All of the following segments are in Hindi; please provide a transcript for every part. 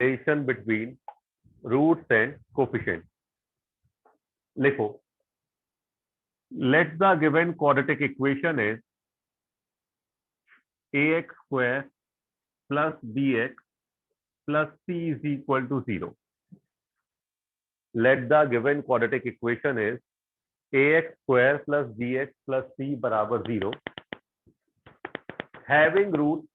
relation between roots and coefficient. लिखो, let the given quadratic equation is ax square plus bx plus c is equal to 0. Let the given quadratic equation is ax square plus bx plus c बराबर 0. Having roots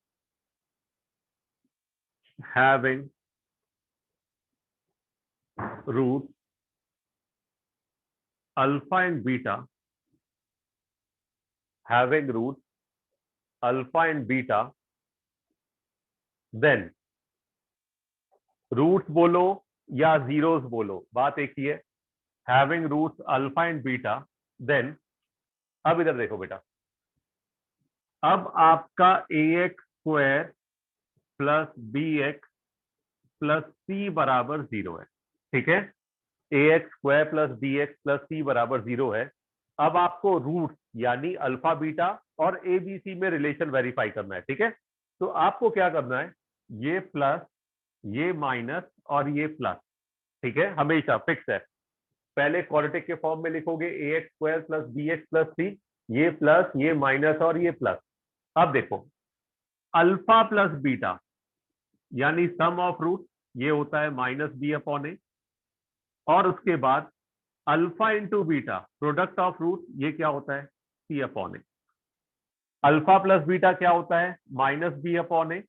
alpha and beta, having roots alpha and beta, then roots बोलो या जीरोस बोलो, बात एक ही है. Having roots alpha and beta, then अब इधर देखो बेटा, अब आपका a x square plus b x plus c बराबर 0 है. ठीक है, a x square plus b x plus c बराबर 0 है. अब आपको रूट यानी अल्फा बीटा और ए बी सी में रिलेशन वेरीफाई करना है. ठीक है, तो आपको क्या करना है, ये प्लस, ये माइनस और ये प्लस. ठीक है, हमेशा फिक्स है. पहले क्वाड्रेटिक के फॉर्म में लिखोगे a x square plus b x plus c, ये प्लस, ये माइनस और ये प्लस. अब देखो, अल्फा प्लस बीटा यानी सम ऑफ रूट, ये होता है माइनस बी अपॉन ए, और उसके बाद alpha into beta product of root, ये क्या होता है, c upon a. Alpha plus beta क्या होता है, minus b upon a.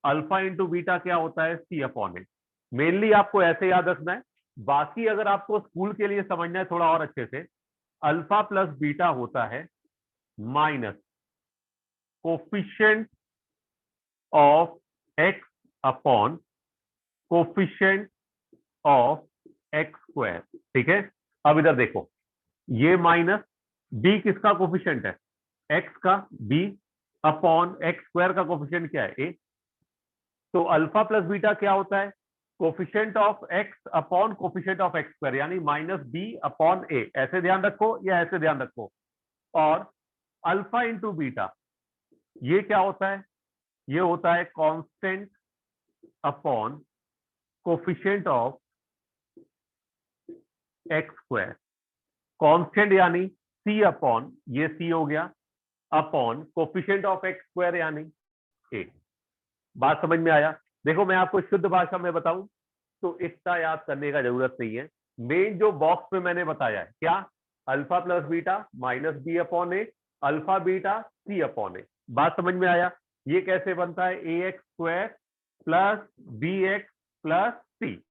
Alpha into beta क्या होता है, सी अपॉन ए. मेनली आपको ऐसे याद रखना है. बाकी अगर आपको स्कूल के लिए समझना है थोड़ा और अच्छे से, अल्फा प्लस बीटा होता है minus coefficient of x upon coefficient of x square. ठीक है, अब इधर देखो, ये माइनस बी किसका कोफिशिएंट है, एक्स का, बी अपॉन एक्स स्क्वायर का कोफिशिएंट क्या है, ए. तो अल्फा प्लस बीटा क्या होता है, coefficient of x upon coefficient of x square, यानी माइनस बी अपॉन ए. ऐसे ध्यान रखो या ऐसे ध्यान रखो. और अल्फा इंटू बीटा ये क्या होता है, ये होता है constant upon coefficient of x square. Constant यानी सी अपॉन, ये सी हो गया, upon coefficient of x square यानी ए. बात समझ में आया. देखो, मैं आपको शुद्ध भाषा में बताऊं तो इतना याद करने का जरूरत नहीं है. मेन जो बॉक्स में मैंने बताया है, क्या, alpha plus beta minus b upon a, alpha beta c upon a. बात समझ में आया. ये कैसे बनता है, a x square plus b x plus c.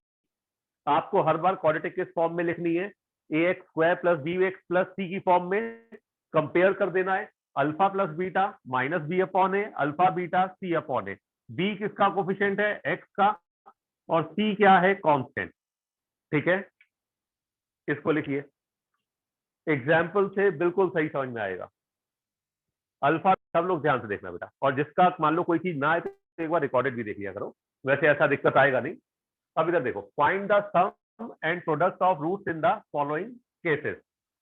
आपको हर बार क्वाड्रेटिक किस फॉर्म में लिखनी है, a x square plus b x plus c की फॉर्म में कंपेयर कर देना है. Alpha plus beta minus b upon a, alpha beta c upon a. B किसका कोफिशिएंट है, एक्स का, और सी क्या है, कांस्टेंट. ठीक है, इसको लिखिए. एग्जाम्पल से बिल्कुल सही समझ में आएगा. अल्फा सब लोग ध्यान से देखना बेटा, और जिसका मान लो कोई चीज ना आए तो एक बार रिकॉर्डेड भी देख लिया करो, वैसे ऐसा दिक्कत आएगा नहीं. अब इधर देखो, find the sum and product of roots in the following cases.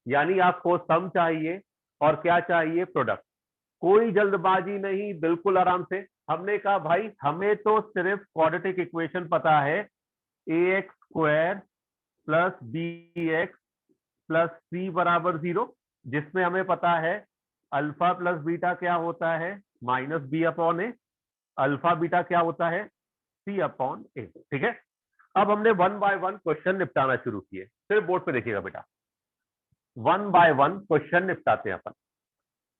यानी आपको सम चाहिए और क्या चाहिए, प्रोडक्ट. कोई जल्दबाजी नहीं, बिल्कुल आराम से. हमने कहा भाई हमें तो सिर्फ क्वाड्रेटिक इक्वेशन पता है, a x square plus b x plus c बराबर 0, जिसमें हमें पता है अल्फा प्लस बीटा क्या होता है, minus b upon a, alpha beta क्या होता है, सी अपॉन ए. ठीक है, अब हमने वन बाय वन क्वेश्चन निपटाना शुरू किए. सिर्फ बोर्ड पे देखिएगा बेटा, वन बाय वन क्वेश्चन निपटाते हैं अपन.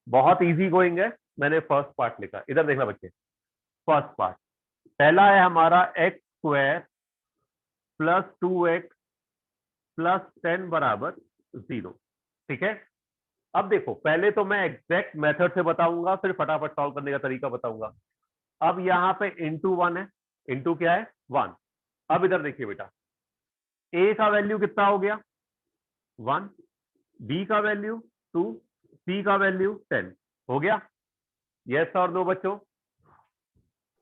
बहुत इजी गोइंग है. मैंने फर्स्ट पार्ट लिखा, इधर देखना बच्चे. फर्स्ट पार्ट पहला है हमारा x square plus 2x plus 10 बराबर 0. ठीक है, अब देखो, पहले तो मैं एग्जैक्ट मेथड से बताऊंगा, फिर फटाफट सॉल्व करने का तरीका बताऊंगा. अब यहाँ पे इंटू 1 है, इंटू क्या है, 1. अब इधर देखिए बेटा, a का वैल्यू कितना हो गया, 1, b का वैल्यू 2, c का वैल्यू 10 हो गया. यस और नो बच्चों,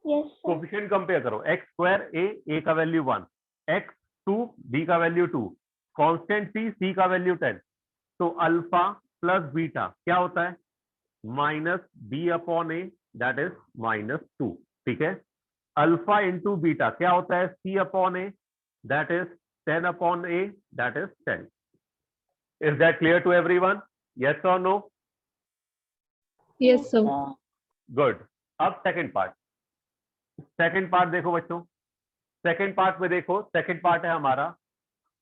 कोफिशिएंट कंपेयर करो. एक्स स्क्वायर ए का वैल्यू 1, एक्स 2, बी का वैल्यू 2, कांस्टेंट सी का वैल्यू 10. तो अल्फा प्लस बीटा क्या होता है, minus b upon a, that is -2. ठीक है, अल्फा इंटू बीटा क्या होता है, c upon a, that is 10 upon a, that is 10. Is that clear to everyone? Yes और नो? Yes sir. गुड. अब सेकंड पार्ट. सेकंड पार्ट देखो बच्चों, सेकंड पार्ट में देखो, सेकंड पार्ट है हमारा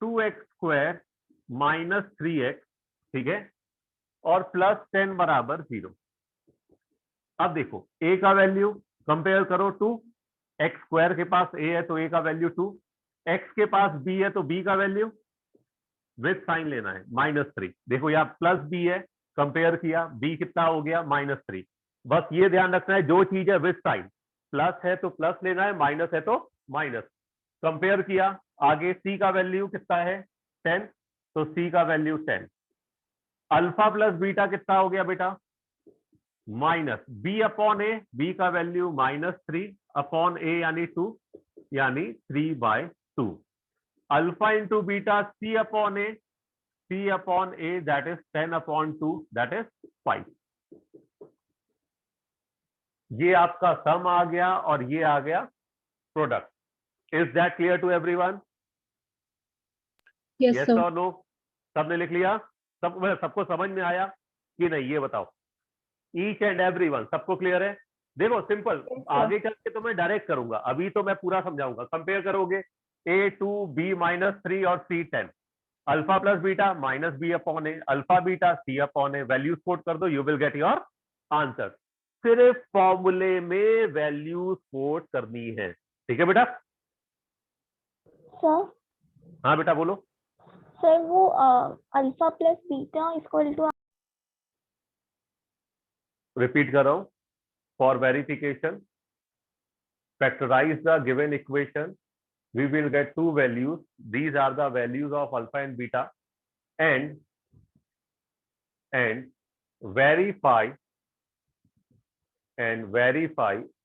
2x स्क्वायर माइनस 3x, ठीक है, और प्लस 10 बराबर 0. अब देखो a का वैल्यू कंपेयर करो टू एक्स स्क्वायर, के पास a है तो a का वैल्यू 2, x के पास b है तो b का वैल्यू विथ साइन लेना है -3. देखो यहाँ प्लस b है, कंपेयर किया, b कितना हो गया -3. बस ये ध्यान रखना है जो चीज है विथ साइन, प्लस है तो प्लस लेना है, माइनस है तो माइनस. कंपेयर किया, आगे c का वैल्यू कितना है 10, तो c का वैल्यू 10. अल्फा प्लस बीटा कितना हो गया बेटा, माइनस b अपॉन ए, b का वैल्यू -3 अपॉन a यानी 2, यानी 3/2. Alpha into beta c upon A, c upon a that is 10 upon 2, that is 5. ये आपका सम आ गया और ये आ गया product. Is that clear to everyone? Yes yes sir. और नो? सबने लिख लिया? सबको समझ में आया कि नहीं, ये बताओ. ईच एंड एवरी वन सबको क्लियर है? देखो सिंपल, आगे चल के तो मैं डायरेक्ट करूंगा, अभी तो मैं पूरा समझाऊंगा. कंपेयर करोगे a2 b -3 और c 10, alpha plus beta minus b upon a, alpha beta c upon a, values quote कर दो, you will get your answer. सिर्फ फॉर्मूले में वैल्यूज कोट करनी है, ठीक है बेटा? सर हाँ बेटा बोलो. सर वो alpha plus beta equal to, repeat कर रहा हूं. For verification, factorize the given equation, we will get two values. These are the values of alpha and beta, and verify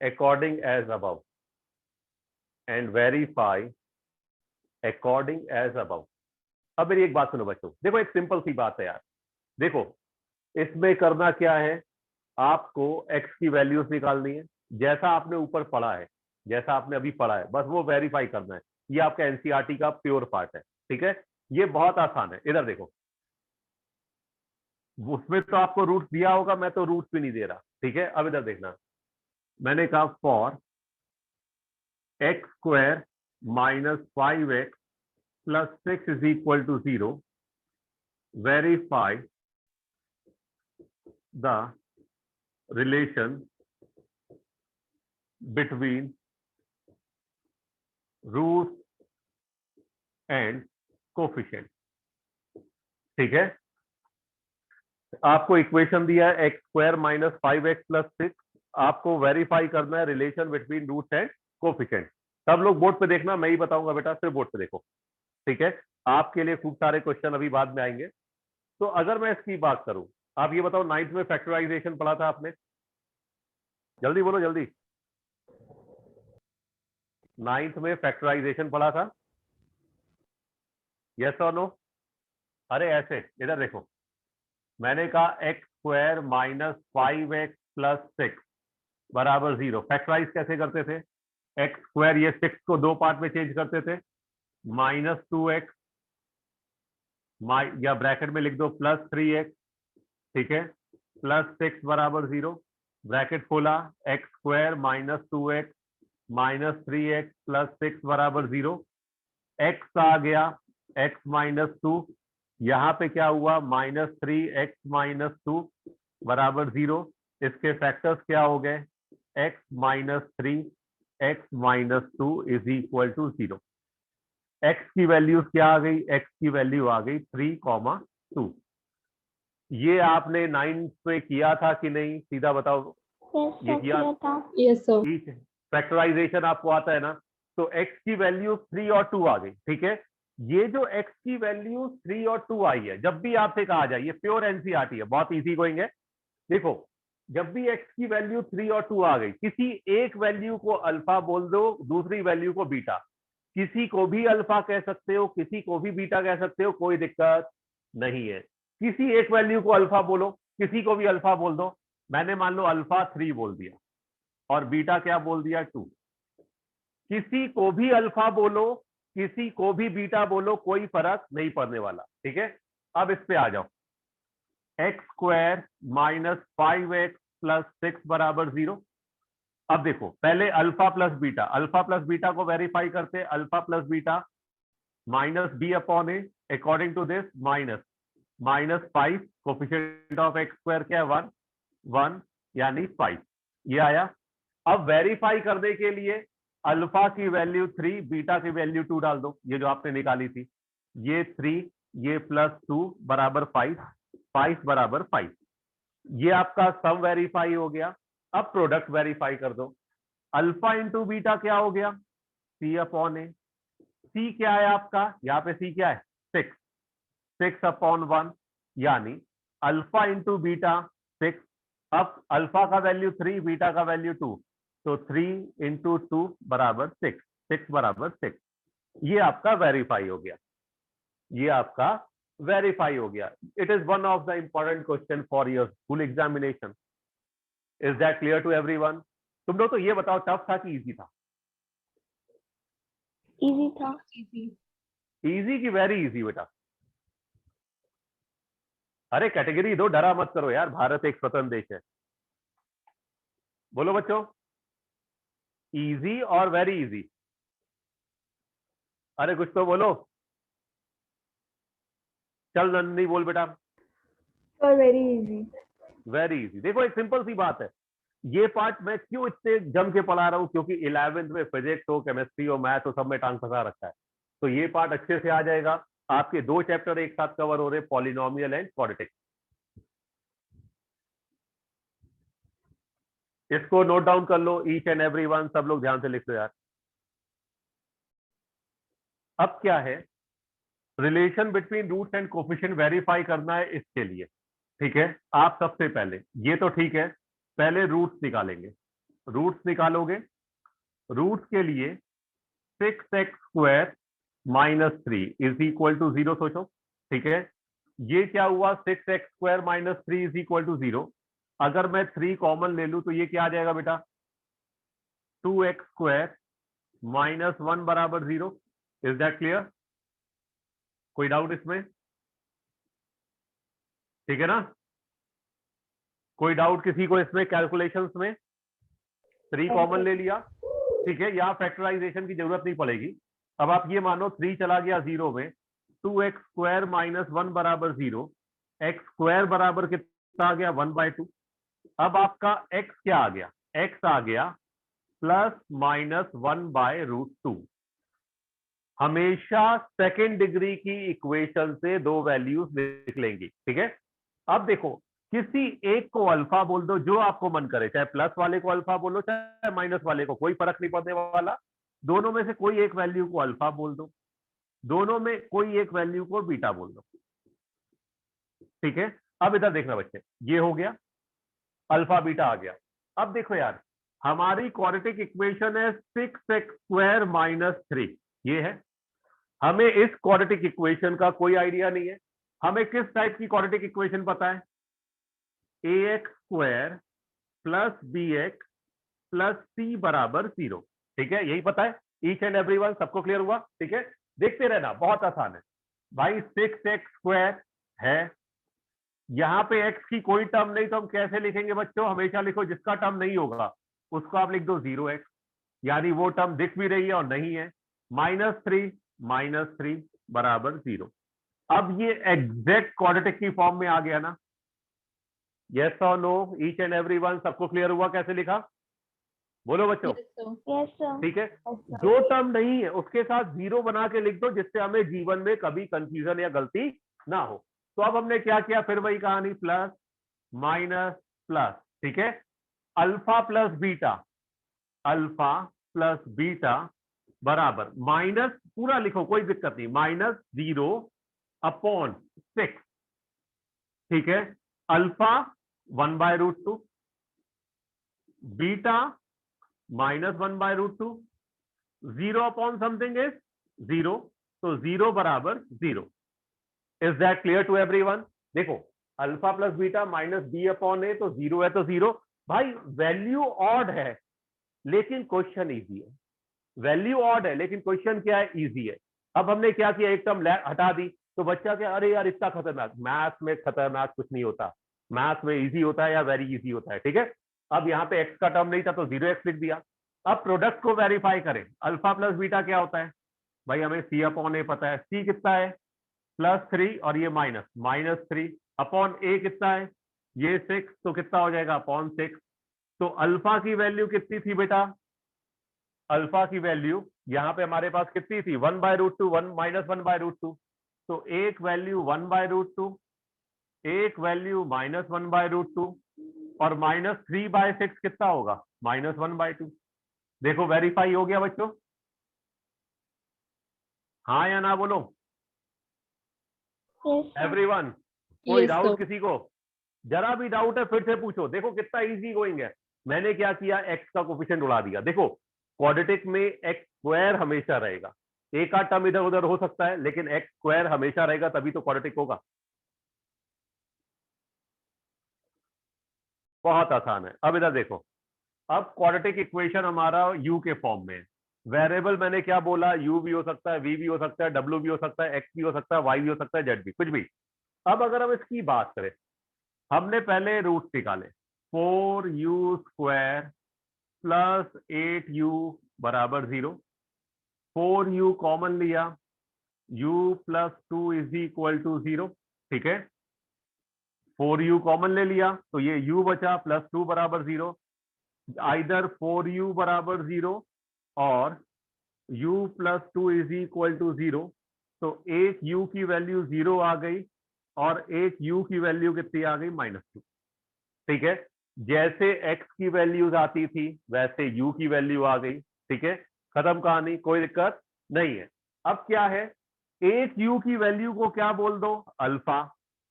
according as above, and verify according as above. अब मेरी एक बात सुनो बच्चों, देखो एक सिंपल सी बात है यार. देखो इसमें करना क्या है, आपको x की वैल्यूज निकालनी है, जैसा आपने ऊपर पढ़ा है, जैसा आपने अभी पढ़ा है, बस वो वेरीफाई करना है. ये आपका एनसीईआरटी का प्योर पार्ट है, ठीक है? ये बहुत आसान है. इधर देखो, उसमें तो आपको रूट दिया होगा, मैं तो रूट भी नहीं दे रहा, ठीक है? अब इधर देखना, मैंने कहा for x square -5x plus 6 is equal to 0, verify the relation between root and coefficient. ठीक है? आपको इक्वेशन दिया है एक्स स्क्वायर -5x प्लस 6, आपको वेरीफाई करना है relation between root and coefficient. सब लोग बोर्ड पे देखना, मैं ही बताऊंगा बेटा, सिर्फ बोर्ड पे देखो, ठीक है? आपके लिए खूब सारे क्वेश्चन अभी बाद में आएंगे. तो अगर मैं इसकी बात करूं, आप ये बताओ, 9th में फैक्टराइजेशन पढ़ा था आपने? जल्दी बोलो जल्दी. 9th में फैक्टराइजेशन पढ़ा था? यस और नो? अरे ऐसे इधर देखो, मैंने कहा एक्स स्क्वायर -5x प्लस 6 बराबर 0. फैक्टराइज कैसे करते थे? एक्स स्क्वायर, ये 6 को दो पार्ट में चेंज करते थे, -2x या ब्रैकेट में लिख दो +3x, ठीक है, प्लस 6 बराबर 0, ब्रैकेट खोला, x square -2x -3x plus 6 बराबर 0. x आ गया x -2, यहाँ पे क्या हुआ, -3x -2 बराबर 0. इसके फैक्टर्स क्या हो गए, x -3 x -2 is equal to 0. x की वैल्यू क्या आ गई, x की वैल्यू आ गई 3,2. ये आपने 9th में किया था कि नहीं, सीधा बताओ. ये किया था. Yes sir. ठीक है, फैक्टराइजेशन आपको आता है ना. तो x की वैल्यू 3 और 2 आ गई, ठीक है? ये जो x की वैल्यू 3 और 2 आई है, जब भी आपसे कहा जाए, ये प्योर एनसीईआरटी है, बहुत इजी गोइंग है. देखो, जब भी x की वैल्यू 3 और 2 आ गई, किसी एक वैल्यू को अल्फा बोल दो, दूसरी वैल्यू को बीटा. किसी को भी अल्फा कह सकते हो, किसी को भी बीटा कह सकते हो, कोई दिक्कत नहीं है. किसी एक वैल्यू को अल्फा बोलो, किसी को भी अल्फा बोल दो. मैंने मान लो अल्फा 3 बोल दिया और बीटा क्या बोल दिया, 2. किसी को भी अल्फा बोलो, किसी को भी बीटा बोलो, कोई फर्क नहीं पड़ने वाला, ठीक है। अब इस पे आ जाओ, x square minus 5x plus 6 बराबर 0। अब देखो पहले अल्फा प्लस बीटा को वेरीफाई करते, alpha plus beta minus b upon a, according to this minus 5, coefficient of x square क्या है 1 1 यानी 5, ये आया। अब वेरीफाई करने के लिए अल्फा की वैल्यू 3, बीटा की वैल्यू 2 डाल दो, ये जो आपने निकाली थी, ये 3 ये प्लस 2 बराबर 5, 5 बराबर 5, ये आपका सम वेरीफाई हो गया। अब प्रोडक्ट वेरीफाई कर दो, अल्फा इंटू बीटा क्या हो गया सी अपॉन ए, सी क्या है आपका, यहाँ पे सी क्या है 6, 6 अपॉन 1 यानी अल्फा इंटू बीटा 6। अब अल्फा का वैल्यू 3, बीटा का वैल्यू 2, तो 3 इंटू 2 बराबर 6, 6 बराबर 6, ये आपका वेरीफाई हो गया, ये आपका वेरीफाई हो गया। It is one of the important question for your school examination. Is that clear to everyone? तुम लोग तो ये बताओ टफ था कि इजी था? इजी था। इजी की वेरी इजी बेटा? अरे कैटेगरी दो, डरा मत करो यार, भारत एक स्वतंत्र देश है। बोलो बच्चों, इजी और वेरी इजी? अरे कुछ तो बोलो, चल नंदी बोल बेटा। Very easy. Very easy. देखो एक सिंपल सी बात है, ये पार्ट मैं क्यों इतने जम के पढ़ा रहा हूं, क्योंकि 11वीं में फिजिक्स हो, केमिस्ट्री हो, मैथ हो, सब में टांग फंसा रखा है, तो ये पार्ट अच्छे से आ जाएगा। आपके 2 चैप्टर एक साथ कवर हो रहे, पॉलिनोमियल एंड क्वाड्रेटिक। इसको नोट डाउन कर लो ईच एंड एवरी वन, सब लोग ध्यान से लिख लो यार। अब क्या है, relation between roots and coefficient verify करना है इसके लिए, ठीक है। आप सबसे पहले, ये तो ठीक है, पहले रूट्स निकालेंगे। रूट्स निकालोगे, रूट्स के लिए 6x square minus 3 is equal to 0 सोचो, ठीक है। ये क्या हुआ, 6x square minus 3 is equal to 0। अगर मैं 3 कॉमन ले लूं तो ये क्या आ जाएगा बेटा, 2x स्क्वायर माइनस 1 बराबर 0। Is that clear? कोई डाउट इसमें? ठीक है ना? कोई डाउट किसी को इसमें कैलकुलेशंस में? 3 कॉमन ले लिया, ठीक है, यहां फैक्टराइजेशन की जरूरत नहीं पड़ेगी। अब आप ये मानो 3 चला गया 0 में, 2x स्क्वायर माइनस 1 बराबर 0, एक्स स्क्वायर बराबर कितना आ गया 1/2। अब आपका x क्या आ गया, x आ गया प्लस माइनस 1/√2। हमेशा सेकेंड डिग्री की इक्वेशन से 2 वैल्यूज लिख लेंगी, ठीक है। अब देखो, किसी एक को अल्फा बोल दो, जो आपको मन करे, चाहे प्लस वाले को अल्फा बोलो चाहे माइनस वाले को, कोई फर्क नहीं पड़ने वाला। दोनों में से कोई एक वैल्यू को अल्फा बोल दो, दोनों में कोई एक वैल्यू को बीटा बोल दो, ठीक है। अब इधर देखना बच्चे, ये हो गया, अल्फा बीटा आ गया। अब देखो यार, हमारी क्वाड्रेटिक इक्वेशन है 6x स्क्वायर माइनस 3, ये है। हमें इस क्वाड्रेटिक इक्वेशन का कोई आइडिया नहीं है। हमें किस टाइप की क्वाड्रेटिक इक्वेशन पता है, ax square plus bx plus c बराबर 0, ठीक है, यही पता है। ईच एंड एवरी वन, सबको क्लियर हुआ? ठीक है, देखते रहना, बहुत आसान है भाई। 6x स्क्वायर है, यहां पे x की कोई टर्म नहीं, तो हम कैसे लिखेंगे बच्चों, हमेशा लिखो जिसका टर्म नहीं होगा उसको आप लिख दो 0x, यानी वो टर्म दिख भी रही है और नहीं है। -3 बराबर 0। अब ये एग्जैक्ट क्वाड्रेटिक की फॉर्म में आ गया ना? यस और no? Each and every one, सबको क्लियर हुआ कैसे लिखा? बोलो बच्चों। Yes sir. ठीक है, जो टर्म नहीं है उसके साथ 0 बना के लिख दो, जिससे हमें जीवन में कभी कंफ्यूजन या गलती ना हो। तो अब हमने क्या किया, फिर वही कहानी, प्लस माइनस प्लस, ठीक है। Alpha plus beta, alpha plus beta बराबर माइनस, पूरा लिखो कोई दिक्कत नहीं, -0 अपॉन 6, ठीक है। Alpha 1/√2, beta -1/√2, 0 upon something is 0, तो 0 बराबर 0। Is that clear to everyone? देखो, alpha plus beta minus b upon a, तो 0 है तो 0। भाई वैल्यू ऑड है लेकिन क्वेश्चन इजी है, वैल्यू ऑड है लेकिन क्वेश्चन क्या है, इजी है। अब हमने क्या किया, एक टर्म हटा दी, तो बच्चा क्या, अरे यार इतना खतरनाक, मैथ्स में खतरनाक कुछ नहीं होता, मैथ्स में इजी होता है या वेरी इजी होता है, ठीक है। अब यहाँ पे एक्स का टर्म नहीं था तो 0x लिख दिया। अब प्रोडक्ट को वेरीफाई करें, अल्फा प्लस बीटा क्या होता है भाई, हमें सी अपॉन ए पता है, सी कितना है +3 और ये -3 अपॉन ए कितना है ये 6, तो कितना हो जाएगा अपॉन 6। तो अल्फा की वैल्यू कितनी थी बेटा, अल्फा की वैल्यू यहाँ पे हमारे पास कितनी थी, 1/√2, 1 तो एक वैल्यू 1/√2, एक वैल्यू -1/√2 और -3/6 कितना होगा, -1/2। देखो वेरीफाई हो गया बच्चों, हाँ या ना बोलो Yes, sir. एवरीवन। कोई Yes, डाउट sir. किसी को, जरा भी डाउट है फिर से पूछो। देखो कितना इजी गोइंग है। मैंने क्या किया, एक्स का कोफिशिएंट उड़ा दिया। देखो क्वाड्रेटिक में एक्स स्क्वायर हमेशा रहेगा, एक आध टर्म इधर उधर हो सकता है लेकिन एक्स स्क्वायर हमेशा रहेगा, तभी तो क्वाड्रेटिक होगा। बहुत आसान है। अब इधर देखो, अब क्वाड्रेटिक इक्वेशन हमारा यू के फॉर्म में है। वेरिएबल मैंने क्या बोला, यू भी हो सकता है, वी भी हो सकता है, डब्ल्यू भी हो सकता है, एक्स भी हो सकता है, वाई भी हो सकता है, जेड भी, कुछ भी। अब अगर हम इसकी बात करें, हमने पहले रूट निकाले, 4u² + 8u = 0। 4u कॉमन लिया, u + 2 = 0, ठीक है। 4u कॉमन ले लिया तो ये u बचा +2 = 0। आइदर 4u = 0 और u + 2 = 0। तो एक u की वैल्यू 0 आ गई और एक u की वैल्यू कितनी आ गई, -2, ठीक है। जैसे x की वैल्यूज आती थी वैसे u की वैल्यू आ गई, ठीक है। खत्म कहानी, कोई दिक्कत नहीं है। अब क्या है, एक u की वैल्यू को क्या बोल दो, अल्फा,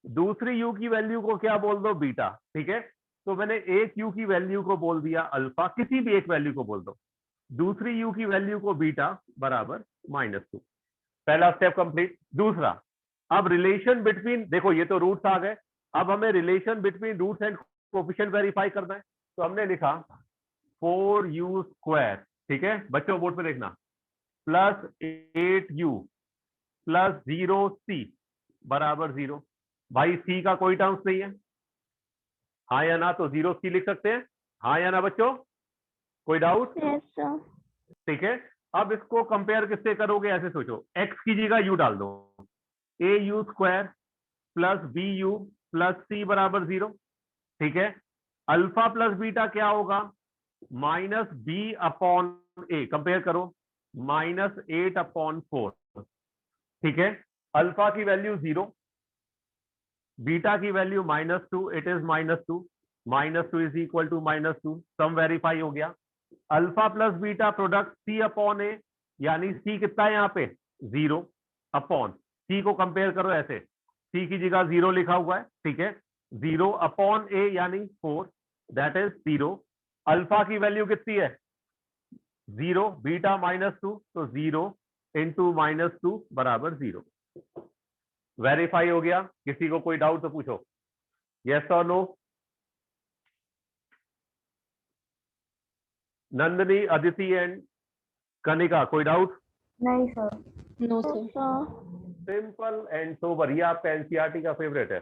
दूसरी u की वैल्यू को क्या बोल दो, बीटा, ठीक है। तो मैंने एक u की वैल्यू को बोल दिया अल्फा, किसी भी एक वैल्यू को बोल दो, दूसरी u की वैल्यू को बीटा बराबर -2। पहला स्टेप कंप्लीट। दूसरा, अब रिलेशन बिटवीन, देखो ये तो रूट्स आ गए, अब हमें relation between roots and coefficient verify करना है। तो हमने लिखा 4u², ठीक है बच्चों बोर्ड पे देखना, +8u + 0c = 0। भाई c का कोई टर्म्स नहीं है, हाँ या ना, तो 0c लिख सकते हैं, हाँ या ना बच्चों, कोई डाउट, Yes, sir. ठीक है। अब इसको कंपेयर किससे करोगे, ऐसे सोचो, x की जगह u डाल दो, au² + bu + c = 0, ठीक है। अल्फा प्लस बीटा क्या होगा, -b/a, कंपेयर करो, -8/4, ठीक है। अल्फा की वैल्यू 0, बीटा की value -2, it is -2, -2 = -2, sum verify हो गया। Alpha plus beta product c/a, यानी c कितना है यहाँ पे, 0 अपॉन, c को कंपेयर करो ऐसे, c की जगह 0 लिखा हुआ है, ठीक है। 0 अपॉन a यानी 4, दैट इज 0। अल्फा की वैल्यू कितनी है, 0, बीटा -2, तो 0 × -2 = 0। वेरीफाई हो गया। किसी को कोई डाउट तो पूछो, यस और नो। नंदनी, अदिति एंड कनिका, कोई डाउट? नहीं, sir. No, Yes, sir. sir. Simple and sober, ये आपका एनसीईआरटी का फेवरेट है।